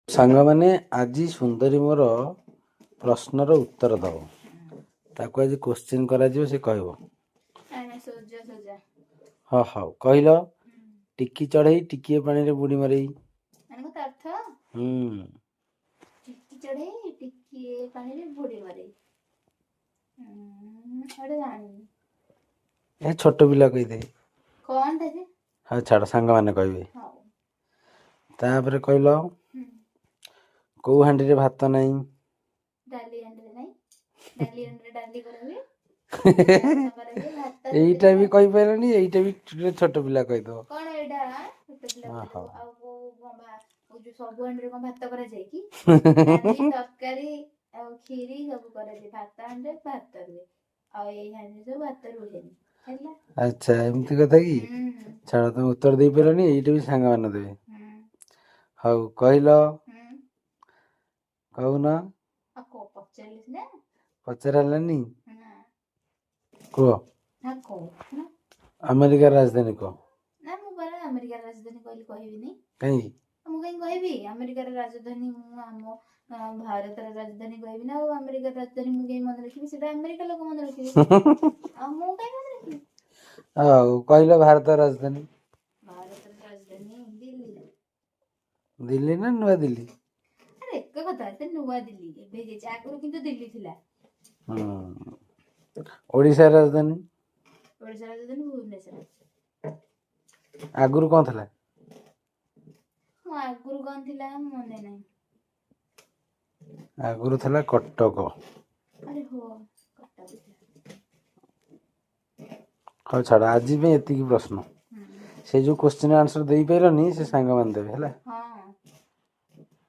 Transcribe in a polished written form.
ସାଙ୍ଗମାନେ ଆଜି ସୁନ୍ଦରୀ ମୋର ପ୍ରଶ୍ନର ଉତ୍ତର ଦବ। ତାକୁ ଆଜି କୋଶ୍ଚିନ୍ କରାଯିବ, ସେ କହିବ। ହଁ ହଉ କହିଲ। ଟିକି ଚଢ଼େଇ ଟିକିଏ ପାଣିରେ ବୁଡ଼ି ମରେଇ। ଟିକି ଚଢ଼େଇ ଟିକିଏ ପାଣିରେ ବୁଡ଼ି ମରେଇ। ଏ ଛୋଟ ପିଲା କହିଦେ। କଣଟା ଯେ? ହଉ ଛାଡ଼, ସାଙ୍ଗମାନେ କହିବେ। ତାପରେ କହିଲ, କୋଉ ହାଣ୍ଡିରେ ଭାତ ନାହିଁ? ଡାଲି ହାଣ୍ଡିରେ ନାହିଁ। ଡାଲି ହାଣ୍ଡିରେ ଡାଲି କରାହୁଏ। ଏଇଟା ବି କହିପାରିଲନି, ଏଇଟା ବି ଛୋଟ ପିଲା କହିଦବ। କଣ ଏଇଟା ଛୋଟ ପିଲା କହିଦବ? ଆଉ ସବୁ ହାଣ୍ଡିରେ କଣ ଭାତ କରାଯାଏ କି? ଡାଲି ତରକାରୀ ଆଉ କ୍ଷୀରି ସବୁ କରାଯାଏ। ଭାତ ହାଣ୍ଡିରେ ଭାତ ରୁହେ, ଆଉ ଏଇ ହାଣ୍ଡିରେ ସବୁ ଭାତ ରୁହେନି। ଆଚ୍ଛା, ଏମିତି କଥା କି? ଛାଡ଼, ତମେ ଉତ୍ତର ଦେଇପାରିଲନି, ଏଇଟା ବି ସାଙ୍ଗମାନେ ଦେବେ। ହଉ କହିଲ। କହୁନ। ପଚାର ହେଲାନି? କୁହ। ଆମେରିକାର ରାଜଧାନୀ କୁହ। ନା, ମୁଁ ପରା ଆମେରିକାର ରାଜଧାନୀ କହିବିନି। କାହିଁକି? ମୁଁ କାହିଁ କହିବି? ଆମେରିକାର ରାଜଧାନୀ ମୁଁ ଆମ ଭାରତର ରାଜଧାନୀ କହିବି ନା। ଆଉ ଆମେରିକାର ରାଜଧାନୀ ମୁଁ କାହିଁ ମନେ ରଖିବି? ସେଟା ଆମେରିକା ଲୋକ ମନେ ରଖିବେ। ଆଉ ମୁଁ କାହିଁ ମନେ ରଖିବି? ଆଉ କହିଲ ଭାରତର ରାଜଧାନୀ। ଭାରତର ରାଜଧାନୀ ଦିଲ୍ଲୀ। ଦିଲ୍ଲୀ ନା ନୂଆ ଦିଲ୍ଲୀ? ଆରେ ଏକ କଥା, ସେ ନୂଆ ଦିଲ୍ଲୀ ଏବେ ହେଇଯାଇଛି, ଆଗରୁ କିନ୍ତୁ ଦିଲ୍ଲୀ ଥିଲା। ଓଡ଼ିଶାର ରାଜଧାନୀ? ଓଡ଼ିଶାର ରାଜଧାନୀ ଭୁବନେଶ୍ୱର। ଆଗରୁ କଣ ଥିଲା? ଆଗରୁ କଣ ଥିଲା ମନେ ନାହିଁ। ଆଗରୁ ଥିଲା କଟକ। ଆରେ ହୋ, କଟକ ଥିଲା। ହଉ ଛାଡ଼, ଆଜି ପାଇଁ ଏତିକି ପ୍ରଶ୍ନ। ସେ ଯୋଉ କୋଶ୍ଚିନ୍ ଆନ୍ସର ଦେଇପାରିଲନି, ସେ ସାଙ୍ଗମାନେ ଦେବେ ହେଲା।